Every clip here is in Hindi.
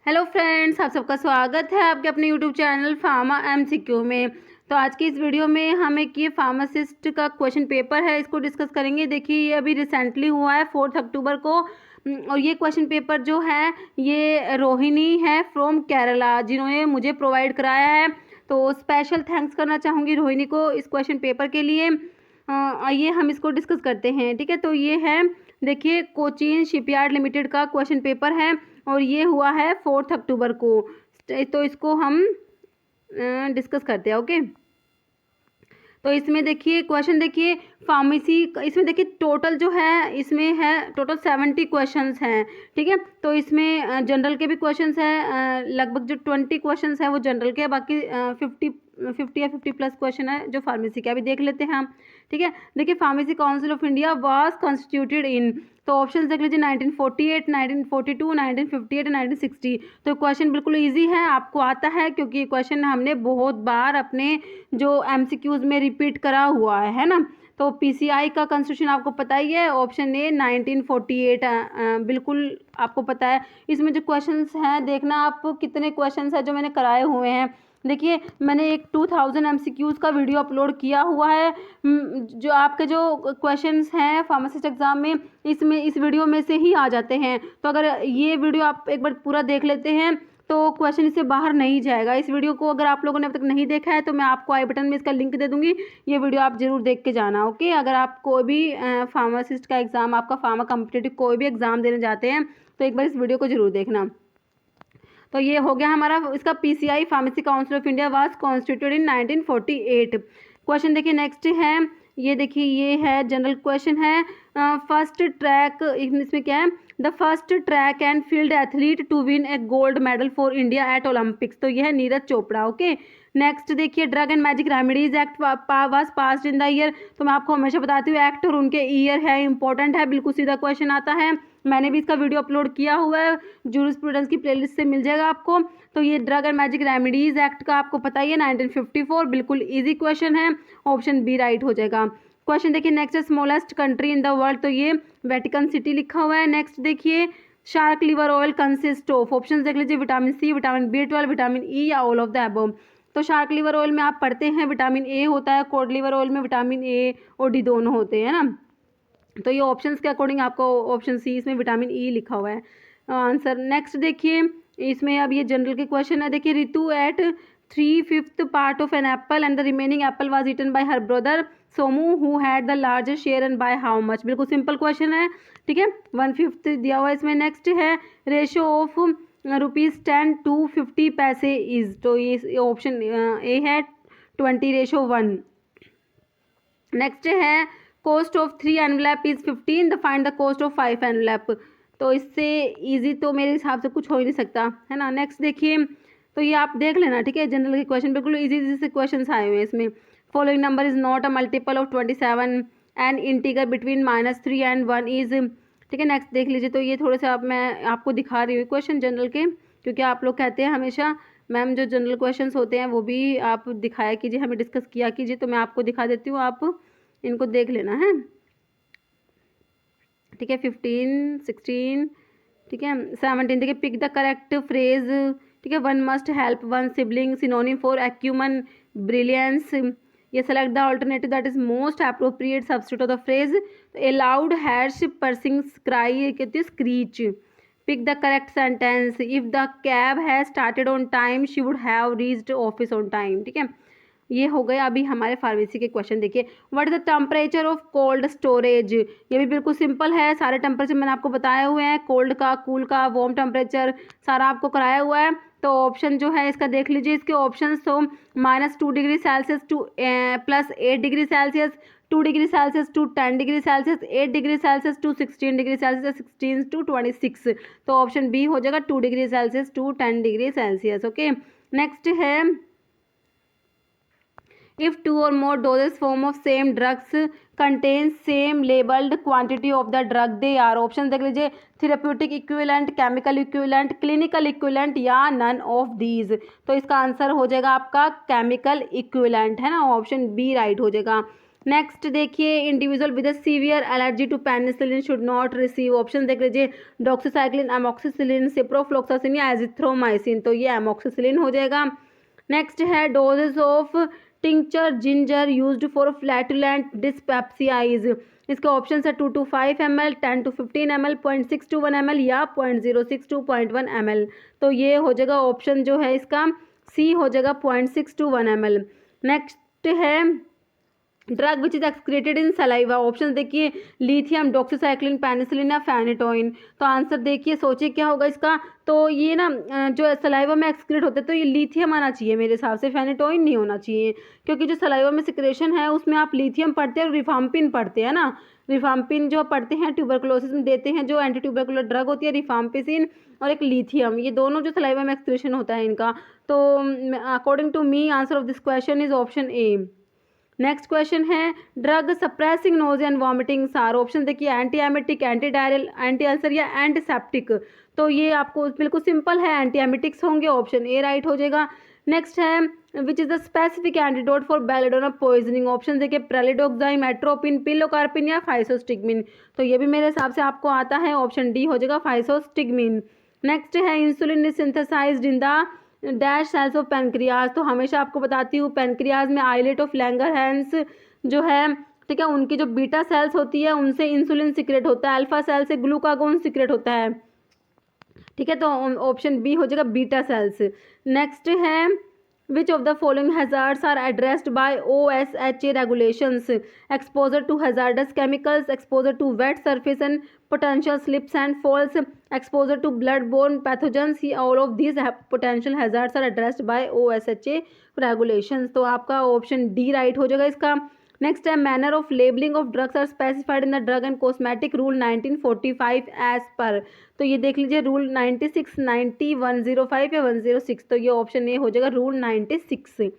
हेलो फ्रेंड्स, आप सबका स्वागत है आपके अपने यूट्यूब चैनल फार्मा एमसीक्यू में। तो आज की इस वीडियो में हम एक ये फार्मासिस्ट का क्वेश्चन पेपर है, इसको डिस्कस करेंगे। देखिए, ये अभी रिसेंटली हुआ है 4 अक्टूबर को। और ये क्वेश्चन पेपर जो है ये रोहिणी है फ्रॉम केरला, जिन्होंने मुझे प्रोवाइड कराया है। तो स्पेशल थैंक्स करना चाहूँगी रोहिणी को इस क्वेश्चन पेपर के लिए। आइए हम इसको डिस्कस करते हैं। ठीक है, तो ये है, देखिए, कोचीन शिपयार्ड लिमिटेड का क्वेश्चन पेपर है और ये हुआ है 4 अक्टूबर को। तो इसको हम डिस्कस करते हैं। ओके, तो इसमें देखिए क्वेश्चन, देखिए फार्मेसी, इसमें देखिए टोटल जो है इसमें है टोटल 70 क्वेश्चंस हैं। ठीक है, तो इसमें जनरल के भी क्वेश्चंस हैं, लगभग जो 20 क्वेश्चंस हैं वो जनरल के, बाकी 50 या 50+ क्वेश्चन है जो फार्मेसी के। अभी देख लेते हैं हम। ठीक है, देखिए, pharmacy council of India was constituted इन, तो ऑप्शन देख लीजिए 1948, 1942, 1958 एंड 1960। तो क्वेश्चन बिल्कुल इजी है, आपको आता है, क्योंकि क्वेश्चन हमने बहुत बार अपने जो एमसीक्यूज में रिपीट करा हुआ है ना। तो पीसीआई का कॉन्स्टिट्यूशन आपको पता ही है, ऑप्शन ए 1948 बिल्कुल आपको पता है। इसमें जो क्वेश्चंस हैं, देखना आप कितने क्वेश्चंस हैं जो मैंने कराए हुए हैं। देखिए, मैंने एक 2000 एमसीक्यूज़ का वीडियो अपलोड किया हुआ है। जो आपके जो क्वेश्चंस हैं फार्मासिस्ट एग्ज़ाम में, इसमें इस वीडियो में से ही आ जाते हैं। तो अगर ये वीडियो आप एक बार पूरा देख लेते हैं तो क्वेश्चन इससे बाहर नहीं जाएगा। इस वीडियो को अगर आप लोगों ने अब तक नहीं देखा है तो मैं आपको आई बटन में इसका लिंक दे दूँगी, ये वीडियो आप ज़रूर देख के जाना। ओके, अगर आप कोई भी फार्मासिस्ट का एग्ज़ाम, आपका फार्मा कॉम्पिटिटिव कोई भी एग्ज़ाम देने जाते हैं तो एक बार इस वीडियो को ज़रूर देखना। तो ये हो गया हमारा इसका PCI Pharmacy council of India was constituted in 1948। Question देखिए नेक्स्ट है, ये देखिए, ये है जनरल क्वेश्चन है। फर्स्ट ट्रैक, इसमें क्या है, the first track and field athlete to win a gold medal for India at Olympics, तो यह है नीरज चोपड़ा। ओके, नेक्स्ट देखिए, Drug and Magic Remedies Act was passed in the year, तो मैं आपको हमेशा बताती हूँ एक्ट और उनके ईयर है इंपॉर्टेंट है, बिल्कुल सीधा क्वेश्चन आता है। मैंने भी इसका वीडियो अपलोड किया हुआ है, जूरिस्प्रूडेंस की प्लेलिस्ट से मिल जाएगा आपको। तो ये Drug and Magic Remedies Act का आपको पता ही है, 1954, बिल्कुल इजी क्वेश्चन है, ऑप्शन बी राइट हो जाएगा। क्वेश्चन देखिए next, smallest country in the world, तो ये वेटिकन सिटी लिखा हुआ है। नेक्स्ट देखिए, shark liver oil consist of, option देख लीजिए, vitamin C, vitamin B12, vitamin E या ऑल ऑफ द अबव। तो शार्क लिवर ऑयल में आप पढ़ते हैं विटामिन ए होता है, कोड लिवर ऑयल में विटामिन ए और डी दोनों होते हैं ना। तो ये ऑप्शंस के अकॉर्डिंग आपको ऑप्शन सी, इसमें विटामिन ई लिखा हुआ है आंसर। नेक्स्ट देखिए, इसमें अब ये जनरल के क्वेश्चन है। देखिए, Ritu ate 3/5 part of an apple and the remaining apple was eaten by her brother Somu who had the largest share and by how much, बिल्कुल सिंपल क्वेश्चन है। ठीक है, 1/5 दिया हुआ है इसमें। नेक्स्ट है, रेशो ऑफ ₹10 to 50 पैसे इज, तो ये ऑप्शन ए है 20:1। नेक्स्ट है, cost of 3 envelope is 15, the find the cost of 5 envelope, तो इससे इजी तो मेरे हिसाब से कुछ हो ही नहीं सकता है ना। नेक्स्ट देखिए, तो ये आप देख लेना। ठीक है, जनरल के क्वेश्चन बिल्कुल इजी से क्वेश्चन आए हुए हैं इसमें। Following number is not a multiple of 27 and integer between -3 and 1 is. ठीक है, नेक्स्ट देख लीजिए। तो ये थोड़े से मैं आपको दिखा रही हूँ क्वेश्चन जनरल के, क्योंकि आप लोग कहते हैं हमेशा मैम जो जनरल क्वेश्चंस होते हैं वो भी आप दिखाया कीजिए, हमें डिस्कस किया कीजिए, तो मैं आपको दिखा देती हूँ, आप इनको देख लेना है। ठीक है, 15, 16, ठीक है, 17 देखिए, पिक द करेक्ट फ्रेज। ठीक है, one must help one sibling, synonym for acumen, brilliance. ये select the alternative that is most appropriate substitute of the phrase. A loud harsh piercing cry, कहते screech. Pick the correct sentence, if the cab has started on time she would have reached office on time. ठीक है, ये हो गए अभी हमारे फार्मेसी के क्वेश्चन। देखिए, what is the temperature of cold storage, ये भी बिल्कुल सिंपल है, सारे टेम्परेचर मैंने आपको बताए हुए हैं, कोल्ड का, कूल का, वार्म टेम्परेचर सारा आपको कराया हुआ है। तो ऑप्शन जो है इसका देख लीजिए, इसके ऑप्शन तो -2 degree Celsius to +8 degree Celsius, 2 degree Celsius to 10 degree Celsius, 8 degree Celsius to 16 degree Celsius, 16 to 26। तो ऑप्शन बी हो जाएगा 2 degree Celsius to 10 degree Celsius. Okay, next है, if 2 or more doses form of same drugs contains same labeled quantity of the drug, they are, option देख लीजिए, therapeutic equivalent, chemical equivalent, clinical equivalent या नन ऑफ दीज। तो इसका आंसर हो जाएगा आपका केमिकल इक्विवेलेंट है ना, ऑप्शन बी राइट हो जाएगा। नेक्स्ट देखिए, individual with severe allergy to penicillin should not receive. Option देख लीजिए, डॉक्सीसाइक्लिन, एमोक्सिसिलिन, सिप्रोफ्लोक्सासिन या एजिथ्रोमाइसिन। तो ये एमोक्सिसिलिन हो जाएगा। नेक्स्ट है doses of tincture ginger used for flatulent dyspepsia is. इसके ऑप्शन है 2 to 5 ml, 10 to 15 ml, 0.6 to 1 ml या 0.06 to 0.1 ml। तो ये हो जाएगा ऑप्शन जो है इसका सी हो जाएगा 0.6 to 1 ml। नेक्स्ट है drug which is excreted in saliva. Option देखिए, लिथियम, डॉक्सीसाइक्लिन, पेनिसिलिन या फेनिटोइन। तो आंसर देखिए, सोचिए क्या होगा इसका। तो ये ना जो सलाइवा में एक्सक्रीट होते हैं तो ये लिथियम आना चाहिए मेरे हिसाब से, फेनिटोइन नहीं होना चाहिए, क्योंकि जो सलाइवा में सिक्रेशन है उसमें आप लिथियम पढ़ते हैं और रिफाम्पिन पढ़ते हैं ना। रिफाम्पिन जो पढ़ते हैं ट्यूबरकुलोसिस में देते हैं, जो एंटी ट्यूबरकुलर ड्रग होती है रिफाम्पिसिन और एक लिथियम, ये दोनों जो सलाइवा में एक्सक्रीशन होता है इनका। तो according to me answer of this question is option A. Next question है drug suppressing nausea and vomiting सार। ऑप्शन देखिए, anti emetic, anti diarrheal, anti ulcer या एंटीसेप्टिक। तो ये आपको बिल्कुल सिंपल है, एंटी एमेटिक्स होंगे, ऑप्शन ए राइट हो जाएगा। नेक्स्ट है which is the specific antidote for belladonna poisoning. Option देखिए, प्रेलिडोक्साइम, एट्रोपिन, पिलोकार्पिन या फाइसोस्टिग्मिन। तो ये भी मेरे हिसाब से आपको आता है, ऑप्शन डी हो जाएगा फाइसोस्टिग्मिन। नेक्स्ट है insulin is synthesised in the dash cells of pancreas. तो हमेशा आपको बताती हूँ पेनक्रियाज में आइलेट ऑफ लैंगरहैंस जो है, ठीक है, उनकी जो बीटा सेल्स होती है उनसे इंसुलिन सीक्रेट होता है, अल्फा सेल से ग्लूकागोन सीक्रेट होता है, ठीक है। तो ऑप्शन बी हो जाएगा बीटा सेल्स। नेक्स्ट है which of the following hazards are addressed by OSHA regulations। Exposure to hazardous chemicals, exposure to wet surface and potential slips and falls, exposure to blood-borne pathogens, all of these potential hazards are addressed by OSHA regulations। तो आपका ऑप्शन डी राइट हो जाएगा इसका। नेक्स्ट है manner of labelling of drugs are specified in the Drug and Cosmetic Rule 1945 as per. तो ये देख लीजिए रूल 96, 90, 105 या 106। तो ये ऑप्शन ए हो जाएगा रूल 96।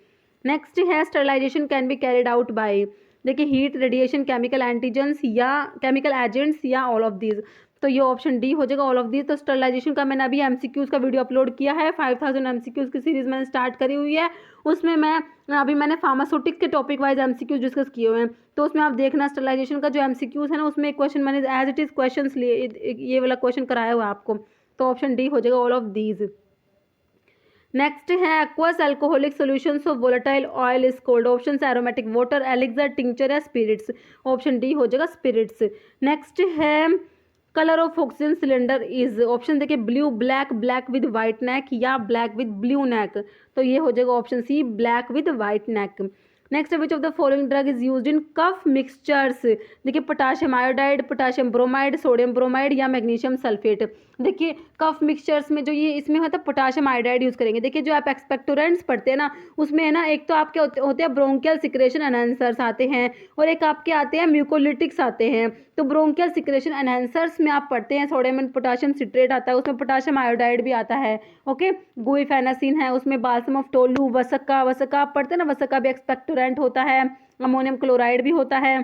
नेक्स्ट है sterilisation can be carried out by. देखिए हीट, रेडिएशन, केमिकल एंटीजेंस या केमिकल एजेंट्स या ऑल ऑफ दीज। तो ये ऑप्शन डी हो जाएगा ऑल ऑफ दीज। तो स्टरलाइजेशन का मैंने अभी एमसीक्यूज़ का वीडियो अपलोड किया है, 5000 एमसीक्यूज़ की सीरीज़ मैंने स्टार्ट करी हुई है। उसमें मैंने फार्मास्यूटिक्स के टॉपिक वाइज एमसीक्यूज़ डिस्कस किए हुए हैं, तो उसमें आप देखना स्टरलाइजेशन का जो एमसीक्यूज़ है ना, उसमें एक क्वेश्चन मैंने एज इट इज़ क्वेश्चन लिए, ये वाला क्वेश्चन कराया हुआ है आपको। तो ऑप्शन डी हो जाएगा ऑल ऑफ दीज। नेक्स्ट है aqueous alcoholic solutions of volatile oil is called. Option है एरोमेटिक वाटर, एलिक्सर, टिंचर या स्पिरिट्स। ऑप्शन डी हो जाएगा स्पिरिट्स। नेक्स्ट है colour of oxygen cylinder is. Option देखिए blue, black, black with white neck या ब्लैक विद ब्लू नेक। तो ये हो जाएगा option C, black with white neck. Next which of the following drug is used in cough mixtures. देखिए potassium iodide, potassium bromide, sodium bromide या मैग्नीशियम सल्फेट। देखिए कफ मिक्सचर्स में जो ये इसमें होता है पोटाशियम आयोडाइड यूज़ करेंगे। देखिए जो आप एक्सपेक्टोरेंट्स पढ़ते हैं ना, उसमें है ना, एक तो आपके होते हैं ब्रोंकियल सिक्रेशन एनहांसर्स आते हैं और एक आपके आते हैं म्यूकोलिटिक्स आते हैं। तो ब्रोंकियल सिक्रेशन एनहांसर्स में आप पढ़ते हैं सोडियम एंड पोटाशियम सिट्रेट आता है, उसमें पोटाशियम आयोडाइड भी आता है, ओके। गुइफेनासिन है, उसमें बाल्सम ऑफ टोलू, वसका आप पढ़ते हैं ना, वसका भी एक्सपेक्टोरेंट होता है, अमोनियम क्लोराइड भी होता है,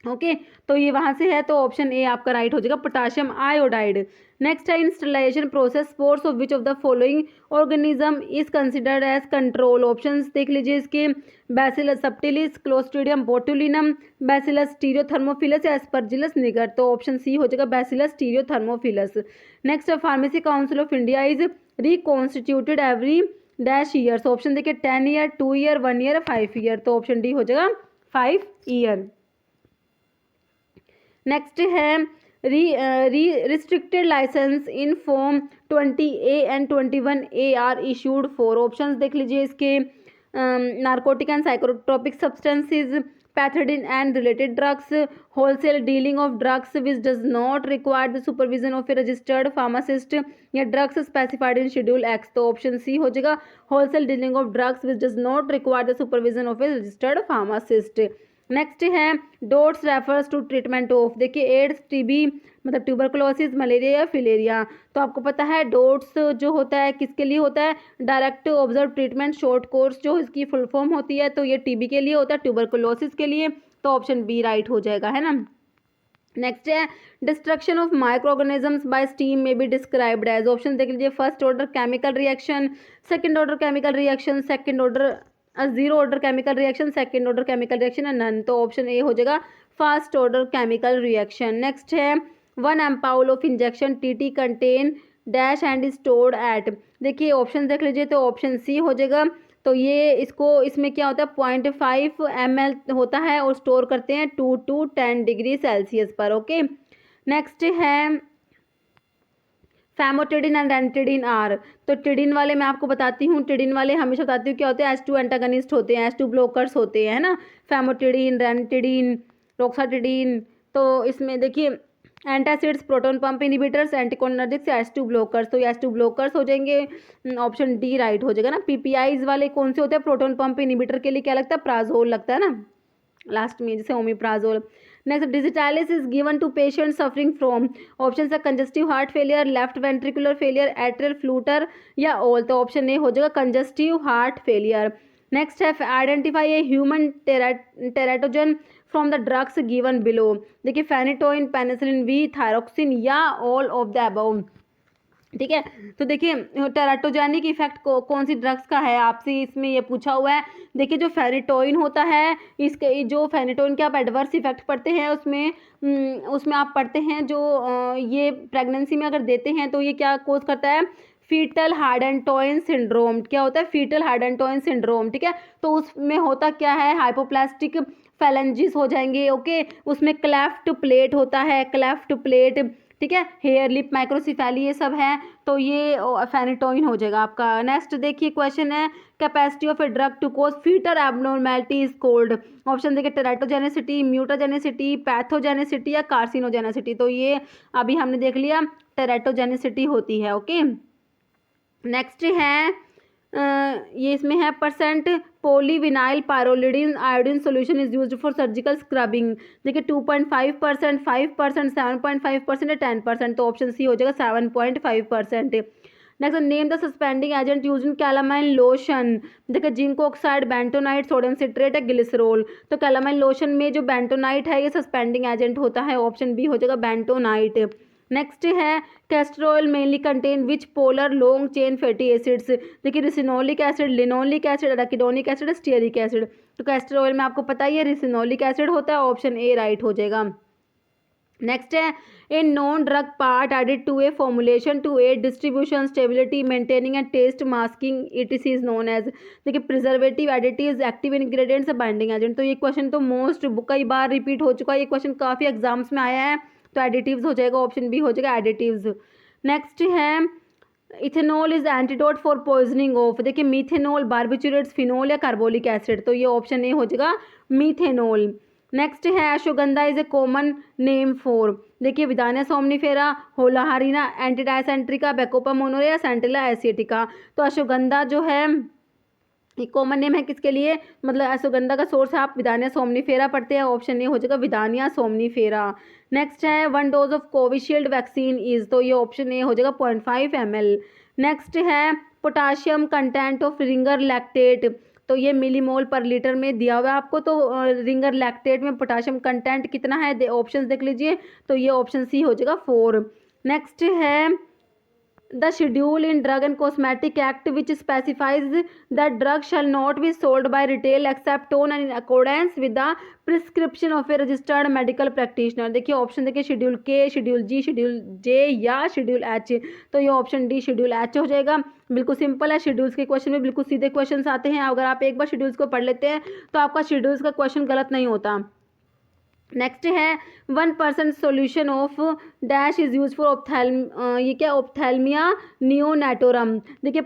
ओके। तो ये वहाँ से है, तो ऑप्शन ए आपका राइट हो जाएगा, पोटाशियम आयोडाइड। नेक्स्ट है in sterilization process spores of which of the following organism is considered as control. Options देख लीजिए इसके, Bacillus subtilis, Clostridium botulinum, Bacillus stearothermophilus या एस्परजिलस निगर। तो ऑप्शन सी हो जाएगा बैसिलस स्टीरियोथर्मोफिलस। नेक्स्ट है pharmacy council of India is reconstituted every dash years. Option देखिए 10 ईयर, 2 ईयर, 1 ईयर, 5 ईयर। तो ऑप्शन डी हो जाएगा 5 ईयर। नेक्स्ट है restricted licence in form 20A and 21A are issued for. Options देख लीजिए इसके, narcotic and psychotropic substances, pethidine and related drugs, wholesale dealing of drugs which does not require the supervision of a registered pharmacist या drugs specified in schedule X. तो ऑप्शन सी हो जाएगा wholesale dealing of drugs which does not require the supervision of a registered pharmacist. Next है DOTS refers to treatment of. देखिए एड्स, टीबी मतलब ट्यूबरकुलोसिस, मलेरिया या फिलेरिया। तो आपको पता है डोट्स जो होता है किसके लिए होता है, direct observe treatment short course, जो इसकी फुल फॉर्म होती है। तो ये टीबी के लिए होता है, ट्यूबरकुलोसिस के लिए। तो ऑप्शन बी राइट हो जाएगा, है ना। नेक्स्ट है destruction of micro organisms by steam may be described as. Option देख लीजिए first order chemical reaction, second order chemical reaction, second order zero order chemical reaction, second order chemical reaction, none. तो ऑप्शन ए हो जाएगा first order chemical reaction. Next है 1 ampoule of injection TT contain dash and stored at. देखिए ऑप्शन देख लीजिए, तो ऑप्शन सी हो जाएगा। तो ये इसमें क्या होता है 0.5 ml होता है और स्टोर करते हैं 2 to 10 डिग्री सेल्सियस पर। ओके, नेक्स्ट है फैमोटिडिन एंड रेनिटिडिन आर। तो टिडिन वाले मैं आपको बताती हूँ, टिडिन वाले हमेशा बताती हूँ क्या होते हैं, H2 एंटागनिस्ट होते हैं, H2 ब्लोकर्स होते हैं, है ना। फैमोटिडिन, रेनिटिडिन, रोक्साटिडिन। तो इसमें देखिए antacids, proton pump inhibitors, anticholinergics, H2 blockers. तो ये H2 ब्लोकर्स हो जाएंगे, ऑप्शन डी राइट हो जाएगा ना। पीपीआईज वाले कौन से होते हैं, प्रोटॉन पंप इनिबिटर के लिए क्या लगता है, प्राजोल लगता है ना लास्ट में, जैसे omeprazole. Next digitalis is given to patient suffering from, option है congestive heart failure, left ventricular failure, atrial flutter या ऑल। तो ऑप्शन ए हो जाएगा कंजस्टिव हार्ट फेलियर। नेक्स्ट है identify a human teratogen from the drugs given below. देखिए फेनिटोइन, पेनिसिलिन वी, थायरोक्सिन या ऑल ऑफ द अबव। ठीक है, तो देखिए टेराटोजेनिक इफेक्ट कौन सी ड्रग्स का है, आपसे इसमें ये पूछा हुआ है। देखिए जो फेनिटोइन होता है, इसके जो फेनिटोइन के आप एडवर्स इफेक्ट पढ़ते हैं उसमें आप पढ़ते हैं जो ये प्रेगनेंसी में अगर देते हैं तो ये क्या कोज करता है, फीटल हार्डेंटोइन सिंड्रोम। क्या होता है, फीटल हार्डेंटोइन सिंड्रोम। ठीक है, तो उसमें होता क्या है, हाइपोप्लास्टिक फेलेंजिस हो जाएंगे। ओके, उसमें क्लेफ्ट प्लेट होता है, क्लेफ्ट प्लेट। ठीक है, हेयर लिप माइक्रोसिफेली ये सब है, तो ये फेनिटोइन हो जाएगा आपका। नेक्स्ट देखिए क्वेश्चन है capacity of a drug to cause foetal abnormality is called. Option देखिए टेराटोजेनेसिटी, म्यूटाजेनेसिटी, पैथोजेनेसिटी या कार्सिनोजेनेसिटी। तो ये अभी हमने देख लिया टेराटोजेनेसिटी होती है। ओके, नेक्स्ट है ये इसमें है percent polyvinyl pyrrolidone iodine solution is used for surgical scrubbing. देखिए 2.5%, 5%, 7.5% या 10%। तो ऑप्शन सी हो जाएगा 7.5%। Next name the suspending agent use in calamine lotion. देखिए zinc oxide, bentonite, sodium citrate या ग्लिसरॉल। तो कैलामाइन लोशन में जो बेंटोनाइट है ये सस्पेंडिंग एजेंट होता है, ऑप्शन बी हो जाएगा बेंटोनाइट। नेक्स्ट है castor oil mainly contain which polar long chain fatty acids. देखिए ricinoleic acid, linoleic acid, arachidonic acid, stearic acid. तो कैस्टर ऑयल में आपको पता ही है रिसिनोलिक एसिड होता है, ऑप्शन ए राइट हो जाएगा। नेक्स्ट है a non drug part added to a formulation to aid distribution stability maintaining and taste masking it is known as. देखिए preservative, additives, active ingredients, binding agent. तो ये क्वेश्चन तो मोस्ट कई बार रिपीट हो चुका है, ये क्वेश्चन काफ़ी एग्जाम्स में आया है, तो एडिटिव्स हो जाएगा, ऑप्शन बी हो जाएगा एडिटिव्स। नेक्स्ट है ethanol is antidote for poisoning of. देखिए मीथेनॉल, बार्बिचुरेट्स, फिनोल या कार्बोलिक एसिड। तो ये ऑप्शन ए हो जाएगा मीथेनॉल। नेक्स्ट है ashwagandha is a common name for. देखिए विदानिया सोमनीफेरा, होलाहारिना, एंटीडायसेंट्रिका, बेकोपा मोनोरिया, सेंटिला एसिएटिका। तो अश्वगंधा जो है एक कॉमन नेम है किसके लिए, मतलब अश्वगंधा का सोर्स है आप विदानिया सोमनीफेरा पढ़ते हैं, ऑप्शन ए हो जाएगा विदानिया सोमनीफेरा। नेक्स्ट है 1 dose of Covishield vaccine is. तो ये ऑप्शन ए हो जाएगा 0.5 ml। नेक्स्ट है potassium content of Ringer lactate. तो ये मिलीमोल पर लीटर में दिया हुआ है आपको, तो रिंगर लैक्टेट में पोटाशियम कंटेंट कितना है, ऑप्शन देख लीजिए, तो ये ऑप्शन सी हो जाएगा 4। नेक्स्ट है the schedule in drug and cosmetic act which specifies that drug shall not be sold by retail except on and in accordance with the prescription of a registered medical practitioner. देखिए ऑप्शन देखिए शेड्यूल के, शेड्यूल जी, शेड्यूल जे या शेड्यूल एच। तो ये ऑप्शन डी शेड्यूल एच हो जाएगा। बिल्कुल सिंपल है, शेड्यूल्स के क्वेश्चन में बिल्कुल सीधे क्वेश्चन आते हैं, अगर आप एक बार शेड्यूल्स को पढ़ लेते हैं तो आपका शेड्यूल्स का क्वेश्चन गलत नहीं होता। नेक्स्ट है 1% solution of dash is use for ये क्या ऑप्थेल्मिया नियोनेटोरम। देखिए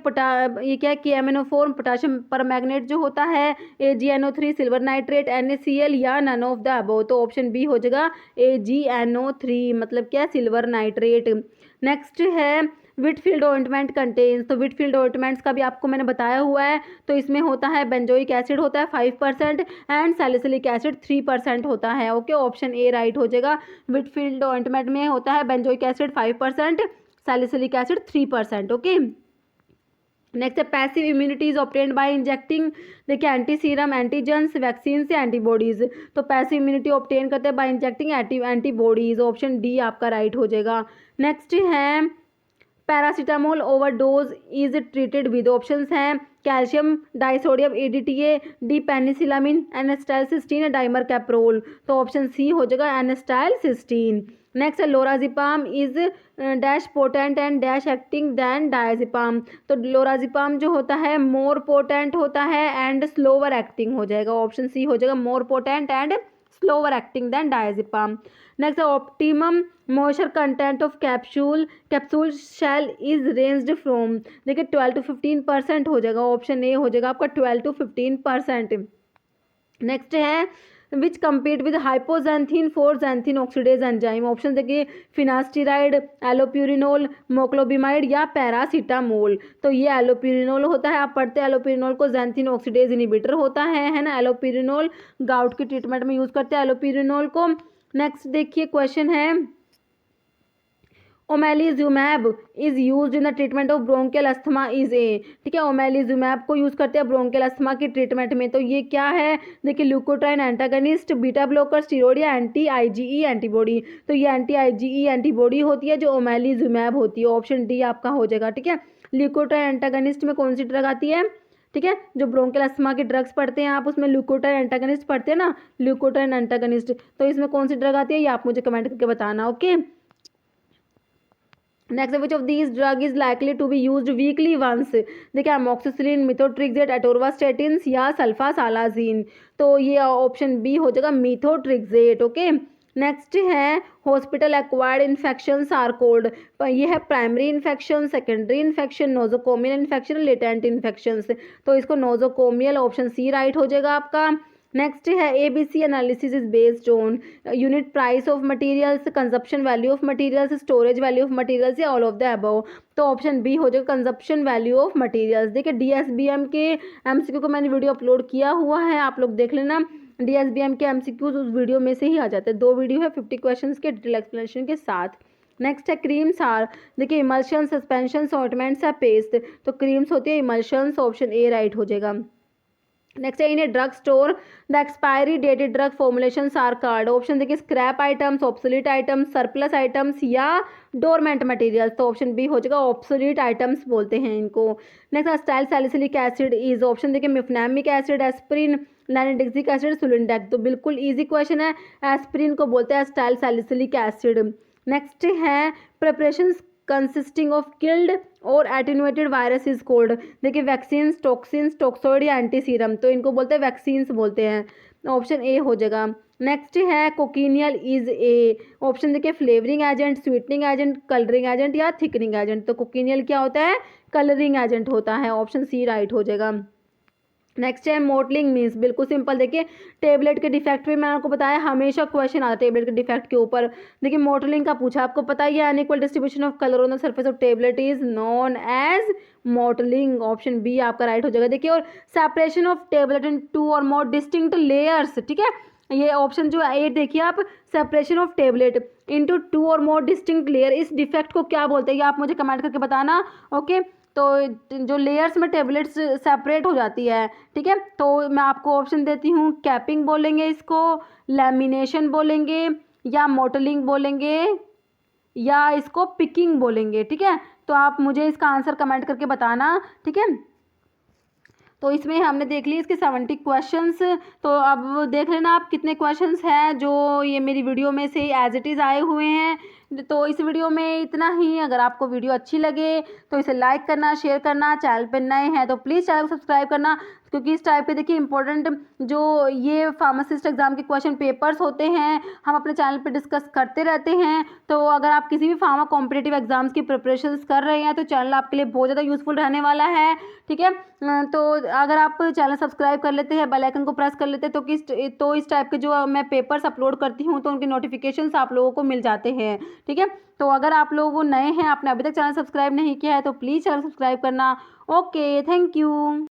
ये क्या है केएमएनओ4 पोटाशियम परमैंगनेट जो होता है, AgNO3 सिल्वर नाइट्रेट, NaCl या नन ऑफ द अबव। तो ऑप्शन बी हो जाएगा AgNO3 मतलब क्या सिल्वर नाइट्रेट। नेक्स्ट है विटफील्ड ऑइंटमेंट कंटेन्स। तो विटफील्ड ऑइंटमेंट्स का भी आपको मैंने बताया हुआ है, तो इसमें होता है बेंजोइक एसिड होता है 5% एंड सैलिसिलिक एसिड 3% होता है। ओके, ऑप्शन ए राइट हो जाएगा। विटफील्ड ऑइंटमेंट में होता है benzoic acid 5%, salicylic acid 3%। Okay, next है passive immunity is obtained by injecting. देखिए एंटी सीरम, एंटीजेंस, वैक्सीन से एंटीबॉडीज। तो पैसिव इम्यूनिटी ऑब्टेन करते हैं by injecting antibodies, option D आपका राइट हो जाएगा। नेक्स्ट है paracetamol overdose is treated with, options हैं calcium disodium ADTA, D penicillamine, N acetylcysteine, dimercaprol. तो ऑप्शन सी हो जाएगा एनेस्टाइलसिस्टीन। नेक्स्ट है lorazepam is dash potent and dash acting than diazepam. तो लोराजिपाम जो होता है मोर पोटेंट होता है एंड स्लोवर एक्टिंग हो जाएगा, ऑप्शन सी हो जाएगा more potent and slower acting than diazepam. Next है optimum moisture content of capsule shell is ranged from, देखिए 12 to 15% हो जाएगा, ऑप्शन ए हो जाएगा आपका 12 to 15%। नेक्स्ट है which compete with hypoxanthine for xanthine oxidase enzyme, option देखिए फिनास्टिराइड, एलोप्यूरिनोल, मोक्लोबिमाइड या पैरासीटामोल। तो ये एलोप्यूरिनोल होता है, आप पढ़ते हैं एलोप्यूरिनोल को जेंथीन ऑक्सीडेज इनिबिटर होता है ना। एलोप्यूरिनोल गाउट की ट्रीटमेंट में यूज़ करते हैं एलोप्यूरिनोल को। नेक्स्ट देखिए क्वेश्चन है ओमेलिजुमैब is used in the treatment of bronchial asthma is a, ठीक है, ओमेलिजुमैब को यूज़ करते हैं ब्रोंकियल अस्थमा की ट्रीटमेंट में। तो ये क्या है, देखिए leukotriene antagonist, beta blocker, steroid या एंटी IgE एंटीबॉडी। तो ये एंटी IgE एंटीबॉडी होती है जो ओमेलिजुमैब होती है, ऑप्शन डी आपका हो जाएगा, ठीक है। ल्यूकोट्राइन एंटागनिस्ट में कौन सी ड्रग आती है, ठीक है, जो ब्रोंकियल अस्थमा के ड्रग्स पढ़ते हैं आप उसमें ल्यूकोट्राइन एंटागनिस्ट पढ़ते हैं ना, ल्यूकोट्राइन एंटागनिस्ट। तो इसमें कौन सी ड्रग आती है ये आप मुझे कमेंट करके बताना, okay. Next which of these drug is likely to be used weekly once, देखिए अमोक्सिसिलिन, मिथोट्रिक्सेट, एटोरवास्टेटिन या सल्फासालाजीन। तो ये ऑप्शन बी हो जाएगा मिथोट्रिक्सेट, ओके। नेक्स्ट है hospital acquired infections are called, ये है primary infection, secondary infection, nosocomial infection, latent infections. तो इसको नोजोकोमियल ऑप्शन सी राइट हो जाएगा आपका। नेक्स्ट है ABC analysis is based on unit price of materials, consumption value of materials, storage value of materials या ऑल ऑफ द अबव। तो ऑप्शन बी हो जाएगा कंजप्शन वैल्यू ऑफ मटेरियल्स। देखिए DSBM के MCQ को मैंने वीडियो अपलोड किया हुआ है, आप लोग देख लेना। DSBM के MCQs उस वीडियो में से ही आ जाते हैं, 2 वीडियो है 50 क्वेश्चंस के डिटेल एक्सप्लेनेशन के साथ। नेक्स्ट है क्रीम्स आर, देखिए इमल्शन, सस्पेंशन, ऑइंटमेंट्स या पेस्ट। तो क्रीम्स होती है इमल्शंस, ऑप्शन ए राइट हो जाएगा। नेक्स्ट है in a drug store the expiry dated drug formulations are called, option देखिए scrap items, obsolete items, surplus items या डोरमेंट मटेरियल्स। तो ऑप्शन बी हो जाएगा ऑब्सोलीट आइटम्स बोलते हैं इनको। Next acetyl salicylic acid is, option देखिए mefenamic acid, aspirin, nalidixic acid, sulindac. तो बिल्कुल ईजी क्वेश्चन है, एस्प्रिन को बोलते हैं एस्टाइल सैलिसिलिक एसिड। नेक्स्ट है प्रिपरेशंस कंसिस्टिंग ऑफ किल्ड और एटेनुएटेड वायरस इज कोल्ड, देखिए वैक्सीन्स, टॉक्सिन्स, टॉक्सोइड या एंटी सीरम। तो इनको बोलते हैं वैक्सीन्स बोलते हैं, ऑप्शन ए हो जाएगा। नेक्स्ट है कोकिनियल इज ए, ऑप्शन देखिए flavouring agent, sweetening agent, colouring agent या थिकनिंग एजेंट। तो कोकिनियल क्या होता है, कलरिंग एजेंट होता है, ऑप्शन सी राइट हो जाएगा। नेक्स्ट है मोटलिंग मीन्स, बिल्कुल सिंपल, देखिए टेबलेट के डिफेक्ट पे मैंने आपको बताया हमेशा क्वेश्चन आता है टेबलेट के डिफेक्ट के ऊपर। देखिए मोटलिंग का पूछा, आपको पता ही है unequal distribution of colour on the surface of tablet is known as mottling, option B आपका राइट हो जाएगा। देखिए और सेपरेशन ऑफ टेबलेट इन 2 और मोर डिस्टिंक्ट लेयर्स, ठीक है, ये ऑप्शन जो है 8 देखिए आप, सेपरेशन ऑफ टेबलेट इनटू 2 और मोर डिस्टिंक्ट लेयर, इस डिफेक्ट को क्या बोलते हैं ये आप मुझे कमेंट करके बताना, ओके। तो जो लेयर्स में टेबलेट्स सेपरेट हो जाती है, ठीक है, तो मैं आपको ऑप्शन देती हूँ, कैपिंग बोलेंगे इसको, लैमिनेशन बोलेंगे या मोटलिंग बोलेंगे या इसको पिकिंग बोलेंगे, ठीक है। तो आप मुझे इसका आंसर कमेंट करके बताना, ठीक है। तो इसमें हमने देख ली इसके 70 क्वेश्चंस। तो अब देख लेना आप कितने क्वेश्चंस हैं जो ये मेरी वीडियो में से एज इट इज़ आए हुए हैं। तो इस वीडियो में इतना ही। अगर आपको वीडियो अच्छी लगे तो इसे लाइक करना, शेयर करना, चैनल पर नए हैं तो प्लीज़ चैनल को सब्सक्राइब करना, क्योंकि इस टाइप के देखिए इंपॉर्टेंट जो ये फार्मासिस्ट एग्ज़ाम के क्वेश्चन पेपर्स होते हैं हम अपने चैनल पे डिस्कस करते रहते हैं। तो अगर आप किसी भी फार्मा कॉम्पिटिटिव एग्जाम्स की प्रिपरेशंस कर रहे हैं तो चैनल आपके लिए बहुत ज़्यादा यूज़फुल रहने वाला है, ठीक है। तो अगर आप चैनल सब्सक्राइब कर लेते हैं, बेल आइकन को प्रेस कर लेते हैं तो इस टाइप के जो मैं पेपर्स अपलोड करती हूँ तो उनके नोटिफिकेशंस आप लोगों को मिल जाते हैं, ठीक है। तो अगर आप लोग नए हैं, आपने अभी तक चैनल सब्सक्राइब नहीं किया है तो प्लीज़ चैनल सब्सक्राइब करना। Okay, thank you.